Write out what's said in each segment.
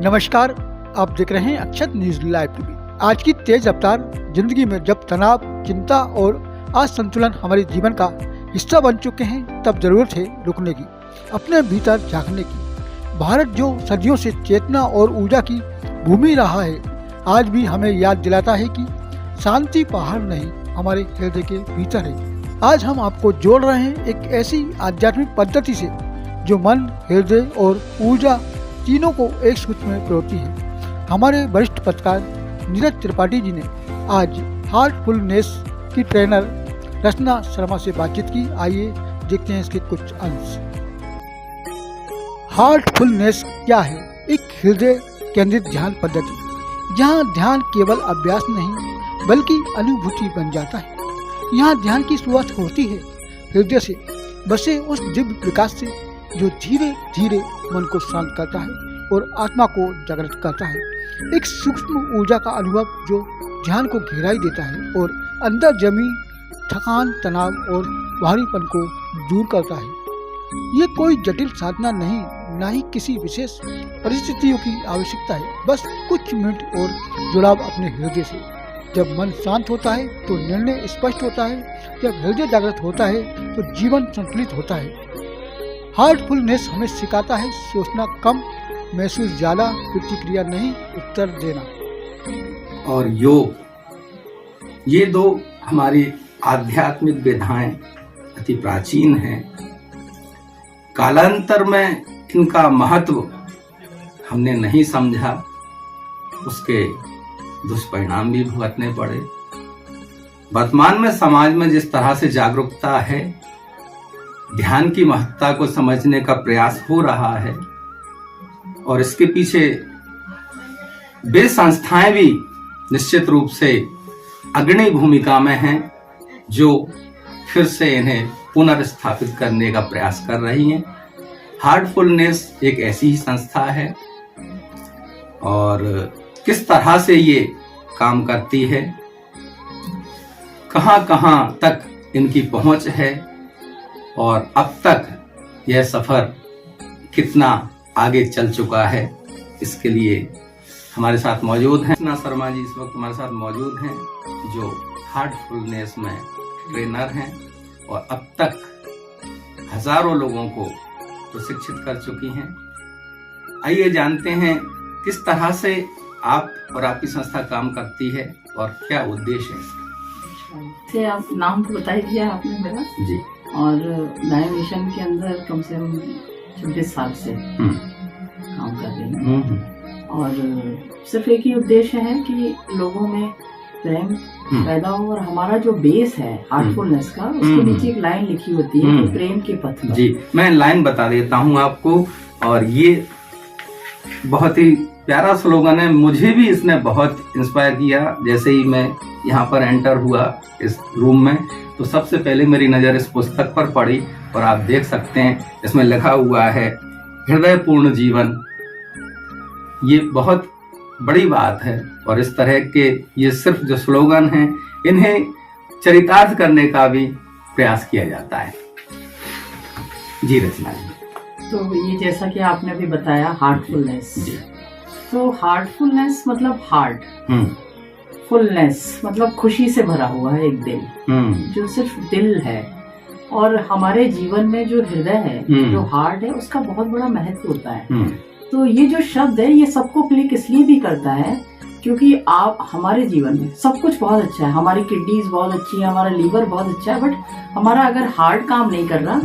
नमस्कार, आप देख रहे हैं अक्षत न्यूज लाइव टीवी। आज की तेज रफ्तार जिंदगी में जब तनाव, चिंता और असंतुलन हमारे जीवन का हिस्सा बन चुके हैं, तब जरूरत है रुकने की, अपने भीतर झांकने की। भारत जो सदियों से चेतना और ऊर्जा की भूमि रहा है, आज भी हमें याद दिलाता है कि शांति पहाड़ नहीं, हमारे हृदय के भीतर है। आज हम आपको जोड़ रहे हैं एक ऐसी आध्यात्मिक पद्धति से जो मन, हृदय और ऊर्जा तीनों को एक सूत्र में पिरोती है। हमारे वरिष्ठ पत्रकार नीरज त्रिपाठी जी ने आज हार्टफुलनेस की ट्रेनर रचना शर्मा से बातचीत की। आइए देखते हैं इसके कुछ अंश। हार्टफुलनेस क्या है? एक हृदय केंद्रित ध्यान पद्धति, जहाँ ध्यान केवल अभ्यास नहीं बल्कि अनुभूति बन जाता है। यहाँ ध्यान की शुरुआत होती है हृदय से बसे उस दिव्य विकास से जो धीरे धीरे मन को शांत करता है और आत्मा को जागृत करता है। एक सूक्ष्म ऊर्जा का अनुभव जो ध्यान को गहराई देता है और अंदर जमी थकान, तनाव और भारीपन को दूर करता है। ये कोई जटिल साधना नहीं, ना ही किसी विशेष परिस्थितियों की आवश्यकता है, बस कुछ मिनट और जुड़ाव अपने हृदय से। जब मन शांत होता है तो निर्णय स्पष्ट होता है, जब हृदय जागृत होता है तो जीवन संतुलित होता है। हार्टफुलनेस हमें सिखाता है सोचना कम, महसूस ज्यादा, प्रतिक्रिया नहीं, उत्तर देना। और योग, ये दो हमारी आध्यात्मिक विधाएं अति प्राचीन हैं। कालांतर में इनका महत्व हमने नहीं समझा, उसके दुष्परिणाम भी भुगतने पड़े। वर्तमान में समाज में जिस तरह से जागरूकता है, ध्यान की महत्ता को समझने का प्रयास हो रहा है और इसके पीछे वे संस्थाएं भी निश्चित रूप से अग्रणी भूमिका में हैं, जो फिर से इन्हें पुनर्स्थापित करने का प्रयास कर रही हैं। हार्टफुलनेस एक ऐसी ही संस्था है और किस तरह से ये काम करती है, कहां तक इनकी पहुंच है और अब तक यह सफर कितना आगे चल चुका है, इसके लिए हमारे साथ मौजूद हैं रचना शर्मा जी। इस वक्त हमारे साथ मौजूद हैं, जो हार्टफुलनेस में ट्रेनर हैं और अब तक हजारों लोगों को प्रशिक्षित कर चुकी हैं। आइए जानते हैं किस तरह से आप और आपकी संस्था काम करती है और क्या उद्देश्य है। आप नाम तो बता ही दिया आपने मेरा जी। और नए मिशन के अंदर कम से कम 26 साल से काम कर रही हूँ और सिर्फ एक ही उद्देश्य है कि लोगों में प्रेम पैदा हो। और हमारा जो बेस है हार्टफुलनेस का, उसके नीचे एक लाइन लिखी होती है कि प्रेम के पथ पर। जी, मैं लाइन बता देता हूँ आपको, और ये बहुत ही प्यारा स्लोगन है। मुझे भी इसने बहुत इंस्पायर किया। जैसे ही मैं यहाँ पर एंटर हुआ इस रूम में, तो सबसे पहले मेरी नज़र इस पुस्तक पर पड़ी और आप देख सकते हैं इसमें लिखा हुआ है हृदय पूर्ण जीवन। ये बहुत बड़ी बात है और इस तरह के ये सिर्फ जो स्लोगन हैं, इन्हें चरितार्थ करने का भी प्रयास किया जाता है। जी रचना जी। तो ये जैसा कि आपने भी बताया हार्टफुलनेस, तो हार्टफुलनेस मतलब हार्ट, फुलनेस मतलब खुशी से भरा हुआ है एक दिल, जो सिर्फ दिल है। और हमारे जीवन में जो हृदय है, जो हार्ट है, उसका बहुत बड़ा महत्व होता है। तो ये जो शब्द है, ये सबको क्लिक इसलिए भी करता है क्योंकि आप हमारे जीवन में सब कुछ बहुत अच्छा है, हमारी किडनीज बहुत अच्छी है, हमारा लीवर बहुत अच्छा है, बट हमारा अगर हार्ट काम नहीं कर रहा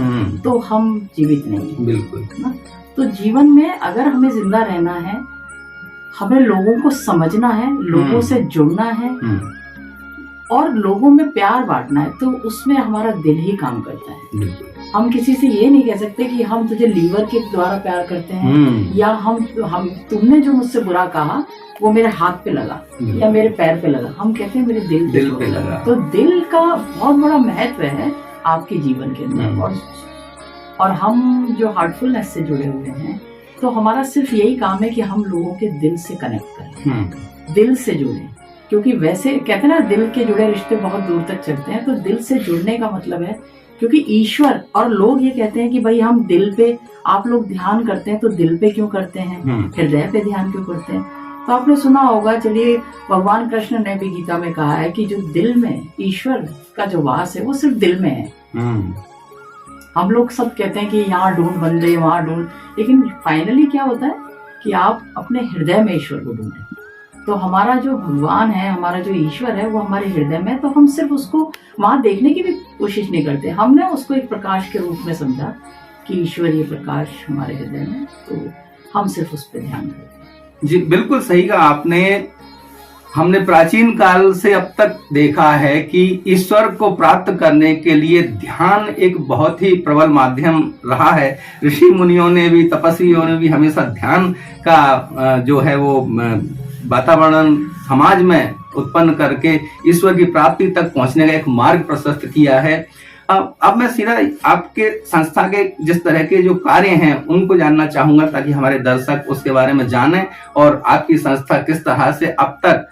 तो हम जीवित नहीं। बिल्कुल ना? तो जीवन में अगर हमें जिंदा रहना है, हमें लोगों को समझना है, लोगों से जुड़ना है और लोगों में प्यार बांटना है, तो उसमें हमारा दिल ही काम करता है। हम किसी से ये नहीं कह सकते कि हम तुझे लीवर के द्वारा प्यार करते हैं, या हम तुमने जो मुझसे बुरा कहा वो मेरे हाथ पे लगा या मेरे पैर पे लगा। हम कहते हैं मेरे दिल पे लगा। तो दिल का बहुत बड़ा महत्व है आपके जीवन के अंदर। और हम जो हार्टफुलनेस से जुड़े हुए हैं, तो हमारा सिर्फ यही काम है कि हम लोगों के दिल से कनेक्ट करें, दिल से जुड़ें। क्योंकि वैसे कहते हैं ना, दिल के जुड़े रिश्ते बहुत दूर तक चलते हैं। तो दिल से जुड़ने का मतलब है क्योंकि ईश्वर और लोग ये कहते हैं कि भाई हम दिल पे, आप लोग ध्यान करते हैं तो दिल पे क्यों करते हैं, हृदय पे ध्यान क्यों करते हैं? तो आपने सुना होगा, चलिए भगवान कृष्ण ने भी गीता में कहा है कि जो दिल में ईश्वर का जो वास है वो सिर्फ दिल में है। हम लोग सब कहते हैं कि यहाँ ढूंढ बंदे, वहां ढूंढ, लेकिन फाइनली क्या होता है कि आप अपने हृदय में ईश्वर को ढूंढें। तो हमारा जो भगवान है, हमारा जो ईश्वर है वो हमारे हृदय में है। तो हम सिर्फ उसको वहां देखने की भी कोशिश नहीं करते, हमने उसको एक प्रकाश के रूप में समझा कि ईश्वरीय प्रकाश हमारे हृदय में, तो हम सिर्फ उस पर ध्यान करते हैं। जी बिल्कुल सही कहा आपने। हमने प्राचीन काल से अब तक देखा है कि ईश्वर को प्राप्त करने के लिए ध्यान एक बहुत ही प्रबल माध्यम रहा है। ऋषि मुनियों ने भी, तपस्वियों ने भी हमेशा ध्यान का जो है वो वातावरण समाज में उत्पन्न करके ईश्वर की प्राप्ति तक पहुंचने का एक मार्ग प्रशस्त किया है। अब मैं सीधा आपके संस्था के जिस तरह के जो कार्य हैं उनको जानना चाहूंगा, ताकि हमारे दर्शक उसके बारे में जानें और आपकी संस्था किस तरह से अब तक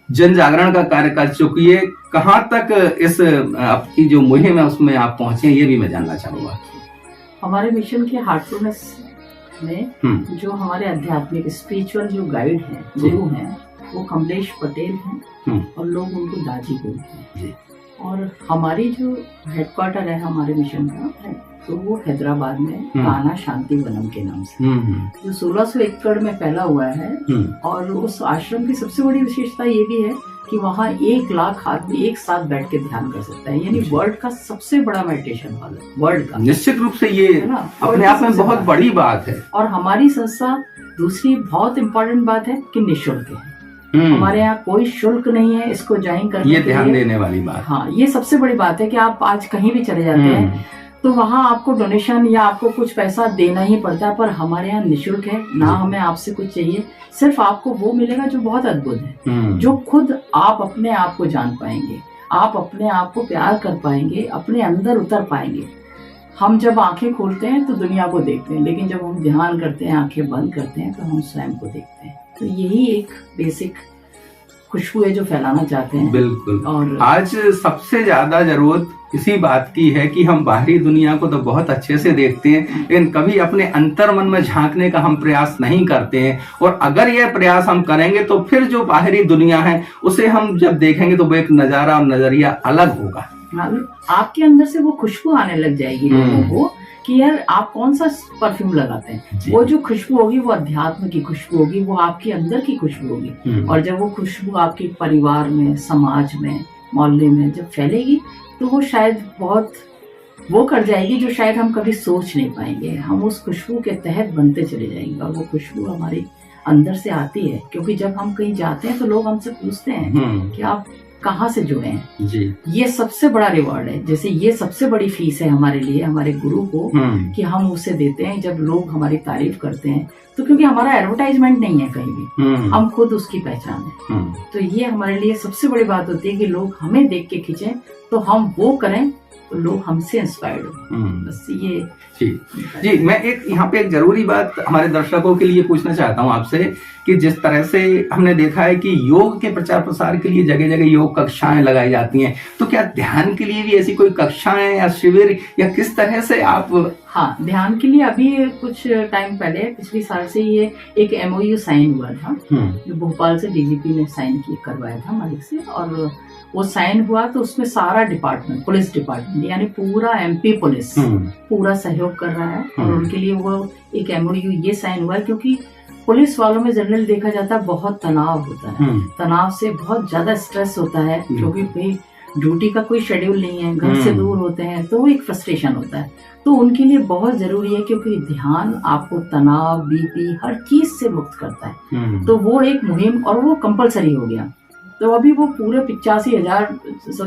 जन जागरण का कार्य कर चुकी है, कहाँ तक इस आपकी जो मुहिम है उसमें आप पहुंचे, ये भी मैं जानना चाहूंगा। हमारे मिशन के हार्टफुलनेस में जो हमारे आध्यात्मिक स्पिरिचुअल जो गाइड हैं, गुरु हैं, वो कमलेश पटेल हैं और लोग उनको दाजी बोलते हैं। और हमारी जो हेडक्वार्टर है हमारे मिशन का है, तो वो हैदराबाद में कान्हा शांति वनम के नाम से, जो 1600 एकड़ में फैला हुआ है। और उस आश्रम की सबसे बड़ी विशेषता ये भी है कि वहाँ 1 लाख आदमी एक साथ बैठ के ध्यान कर सकता है, यानी वर्ल्ड का सबसे बड़ा मेडिटेशन हॉल है, वर्ल्ड का। निश्चित रूप से ये अपने आप में बहुत बड़ी बात है। और हमारी संस्था दूसरी बहुत इम्पोर्टेंट बात है कि निःशुल्क है। हमारे यहाँ कोई शुल्क नहीं है इसको ज्वाइन करने के लिए। ये ध्यान देने वाली बात। हाँ, ये सबसे बड़ी बात है कि आप आज कहीं भी चले जाते हैं तो वहाँ आपको डोनेशन या आपको कुछ पैसा देना ही पड़ता है, पर हमारे यहाँ निःशुल्क है। ना हमें आपसे कुछ चाहिए, सिर्फ आपको वो मिलेगा जो बहुत अद्भुत है, जो खुद आप अपने आप को जान पाएंगे, आप अपने आप को प्यार कर पाएंगे, अपने अंदर उतर पाएंगे। हम जब आंखें खोलते हैं तो दुनिया को देखते हैं, लेकिन जब हम ध्यान करते हैं, आंखें बंद करते हैं, तो हम स्वयं को देखते हैं। तो यही एक बेसिक खुशबू है जो फैलाना चाहते हैं। बिल्कुल। और आज सबसे ज्यादा जरूरत इसी बात की है कि हम बाहरी दुनिया को तो बहुत अच्छे से देखते हैं, लेकिन कभी अपने अंतर मन में झांकने का हम प्रयास नहीं करते हैं। और अगर यह प्रयास हम करेंगे तो फिर जो बाहरी दुनिया है उसे हम जब देखेंगे तो वो एक नजारा और नजरिया अलग होगा। आपके अंदर से वो खुशबू आने लग जाएगी लोगों को कि यार आप कौन सा परफ्यूम लगाते हैं, वो जो खुशबू होगी वो अध्यात्म की खुशबू होगी, वो आपके अंदर की खुशबू होगी। और जब वो खुशबू आपके परिवार में, समाज में, मोहल्ले में जब फैलेगी तो वो शायद बहुत वो कर जाएगी जो शायद हम कभी सोच नहीं पाएंगे। हम उस खुशबू के तहत बनते चले जाएंगे और वो खुशबू हमारे अंदर से आती है। क्योंकि जब हम कहीं जाते हैं तो लोग हमसे पूछते हैं कि आप कहाँ से जुड़े हैं जी। ये सबसे बड़ा रिवॉर्ड है। जैसे ये सबसे बड़ी फीस है हमारे लिए, हमारे गुरु को, कि हम उसे देते हैं जब लोग हमारी तारीफ करते हैं। तो क्योंकि हमारा एडवर्टाइजमेंट नहीं है कहीं भी, हम खुद उसकी पहचान है। तो ये हमारे लिए सबसे बड़ी बात होती है कि लोग हमें देख के खींचे, तो हम वो करें तो लोग हमसे इंस्पायर्ड हो। बस ये जी। मैं एक यहाँ पे एक जरूरी बात हमारे दर्शकों के लिए पूछना चाहता हूँ आपसे कि जिस तरह से हमने देखा है कि योग के प्रचार प्रसार के लिए जगह जगह योग कक्षाएं लगाई जाती हैं, तो क्या ध्यान के लिए भी ऐसी कोई कक्षाएं या शिविर या किस तरह से आप? हाँ, ध्यान के लिए अभी कुछ टाइम पहले पिछले साल से ये एक MOU साइन हुआ था, जो भोपाल से DGP ने साइन करवाया था मालिक से। और वो साइन हुआ तो उसमें सारा डिपार्टमेंट, पुलिस डिपार्टमेंट यानी पूरा MP पुलिस पूरा सहयोग कर रहा है। और उनके लिए वो एक MOU ये साइन हुआ है क्योंकि पुलिस वालों में जनरल देखा जाता है बहुत तनाव होता है, तनाव से बहुत ज्यादा स्ट्रेस होता है, क्योंकि भाई ड्यूटी का कोई शेड्यूल नहीं है, घर से दूर होते हैं, तो एक फ्रस्ट्रेशन होता है। तो उनके लिए बहुत जरूरी है क्योंकि ध्यान आपको तनाव, BP हर चीज से मुक्त करता है। तो वो एक मुहिम और वो कंपलसरी हो गया। तो अभी वो पूरे 85,000,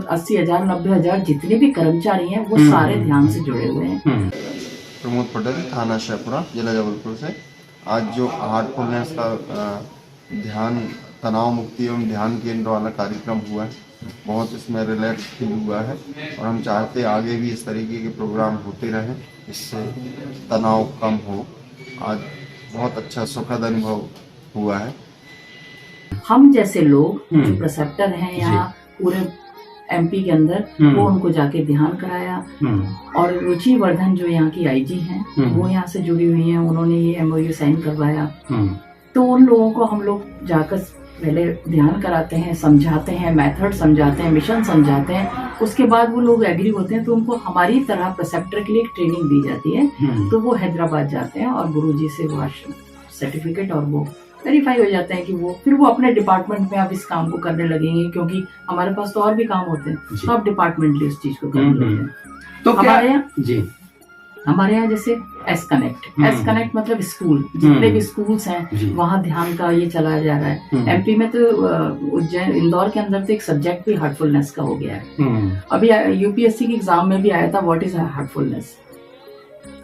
80,000, 90,000 जितने भी कर्मचारी हैं वो सारे ध्यान से जुड़े हुए हैं। प्रमोद पटेल, थाना शाहपुरा, जिला जबलपुर से। आज जो हार्टफुलनेस का ध्यान, तनाव मुक्ति एवं ध्यान केंद्र वाला कार्यक्रम हुआ है, बहुत इसमें रिलैक्स फील हुआ है। और हम चाहते आगे भी इस तरीके के प्रोग्राम होते रहें, इससे तनाव कम हो। आज बहुत अच्छा सुखद अनुभव हुआ है। हम जैसे लोग जो प्रेसेप्टर हैं या पूरे एमपी के अंदर, वो उनको जाके ध्यान कराया। और रुचि वर्धन जो यहाँ की आईजी हैं, वो यहाँ से जुड़ी हुई हैं, उन्होंने ये MOU साइन करवाया। तो उन लोगों को हम लोग जाकर पहले ध्यान कराते हैं, समझाते हैं, मेथड समझाते हैं, मिशन समझाते हैं। उसके बाद वो लोग एग्री होते हैं तो उनको हमारी तरह प्रेसेप्टर के लिए एक ट्रेनिंग दी जाती है। तो वो हैदराबाद जाते हैं और गुरुजी से वो सर्टिफिकेट और वो वेरीफाई हो जाते हैं कि वो फिर वो अपने डिपार्टमेंट में अब इस काम को करने लगेंगे, क्योंकि हमारे पास तो और भी काम होते हैं, तो अब डिपार्टमेंटली इस चीज को करने लगते हैं। तो हमारे यहाँ जैसे एस कनेक्ट मतलब स्कूल, जितने भी स्कूल्स हैं वहाँ ध्यान का ये चलाया जा रहा है। एमपी में तो उज्जैन, इंदौर के अंदर तो एक सब्जेक्ट भी हार्टफुलनेस का हो गया है। अभी यूपीएससी के एग्जाम में भी आया था, व्हाट इज हार्टफुलनेस।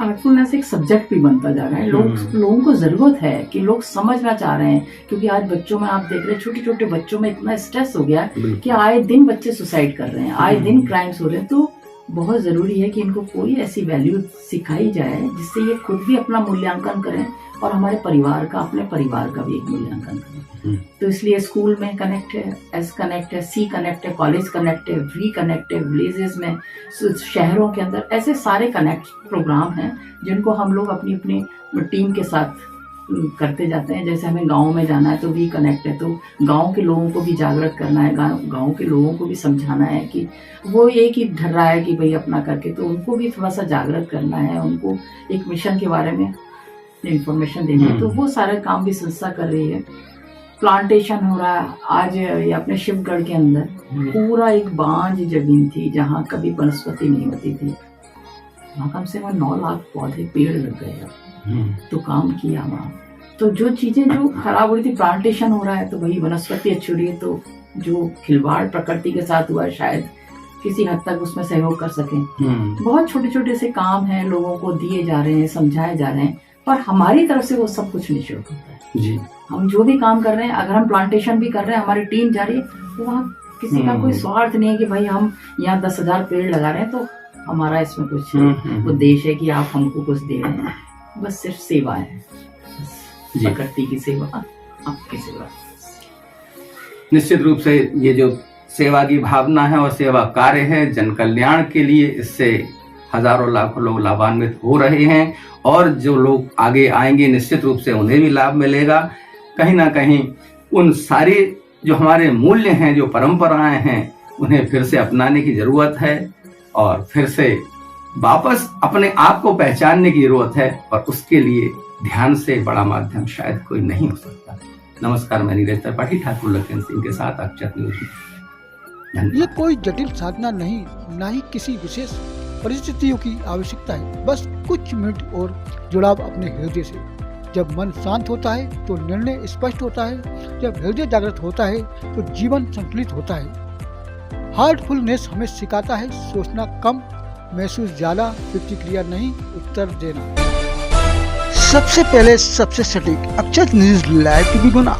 हार्टफुलनेस एक सब्जेक्ट भी बनता जा रहा है। लोगों को जरूरत है कि लोग समझना चाह रहे हैं, क्योंकि आज बच्चों में आप देख रहे हैं, छोटे छोटे बच्चों में इतना स्ट्रेस हो गया कि आए दिन बच्चे सुसाइड कर रहे हैं, आए दिन क्राइम्स हो रहे हैं। तो बहुत जरूरी है कि इनको कोई ऐसी वैल्यू सिखाई जाए जिससे ये खुद भी अपना मूल्यांकन करें और हमारे परिवार का, अपने परिवार का भी एक मूल्यांकन करें। तो इसलिए स्कूल में कनेक्ट है, एस कनेक्ट है, सी कनेक्ट है, कॉलेज कनेक्ट है, वी कनेक्ट है, विलेजेस में, शहरों के अंदर ऐसे सारे कनेक्ट प्रोग्राम हैं जिनको हम लोग अपनी अपनी टीम के साथ करते जाते हैं। जैसे हमें गाँव में जाना है तो वी कनेक्ट है, तो गाँव के लोगों को भी जागृत करना है, गाँव के लोगों को भी समझाना है कि वो एक ही ढर रहा है कि भाई अपना करके, तो उनको भी थोड़ा सा जागृत करना है, उनको एक मिशन के बारे में इंफॉर्मेशन देनी है। तो वो सारे काम भी संस्था कर रही है। प्लांटेशन हो रहा है। आज ये अपने शिवगढ़ के अंदर पूरा एक बांझ जमीन थी जहाँ कभी वनस्पति नहीं होती थी, वहाँ कम से कम 9 लाख पौधे पेड़ लग गए। तो काम किया वहाँ। तो जो चीजें जो खराब हो रही थी, प्लांटेशन हो रहा है तो वही वनस्पति अच्छी हो रही है। तो जो खिलवाड़ प्रकृति के साथ हुआ है शायद किसी हद तक उसमें सहयोग कर सकें। बहुत छोटे छोटे से काम हैं, लोगों को दिए जा रहे हैं, समझाए जा रहे हैं, पर हमारी तरफ से वो सब कुछ निःशुल्क होता है जी। हम जो भी काम कर रहे हैं, अगर हम प्लांटेशन भी कर रहे हैं, हमारी टीम जा रही है, तो वहाँ किसी का कोई स्वार्थ नहीं है कि भाई हम यहाँ 10,000 पेड़ लगा रहे हैं तो हमारा इसमें कुछ उद्देश्य है कि आप हमको कुछ दे रहे हैं। बस सिर्फ सेवा है, प्रकृति की सेवा, आपकी सेवा। निश्चित रूप से ये जो सेवा की भावना है और सेवा कार्य है, जन कल्याण के लिए, इससे हजारों लाखों लोग लाभान्वित हो रहे हैं और जो लोग आगे आएंगे निश्चित रूप से उन्हें भी लाभ मिलेगा। कहीं ना कहीं उन सारे जो हमारे मूल्य हैं, जो परंपराएं हैं, उन्हें फिर से अपनाने की जरूरत है और फिर से वापस अपने आप को पहचानने की जरूरत है, और उसके लिए ध्यान से बड़ा माध्यम शायद कोई नहीं हो सकता। नमस्कार, मैं नीरज त्रिपाठी, ठाकुर लखन सिंह के साथ अक्षत न्यूज। ये कोई जटिल साधना नहीं, ना ही किसी विशेष परिस्थितियों की आवश्यकता है, बस कुछ मिनट और जुड़ाव अपने हृदय से। जब मन शांत होता है तो निर्णय स्पष्ट होता है, जब हृदय जागृत होता है तो जीवन संतुलित होता है। हार्टफुलनेस हमें सिखाता है सोचना कम, महसूस ज्यादा, प्रतिक्रिया नहीं, उत्तर देना। सबसे पहले सबसे सटीक अक्षत न्यूज लाइव टीवी गुना।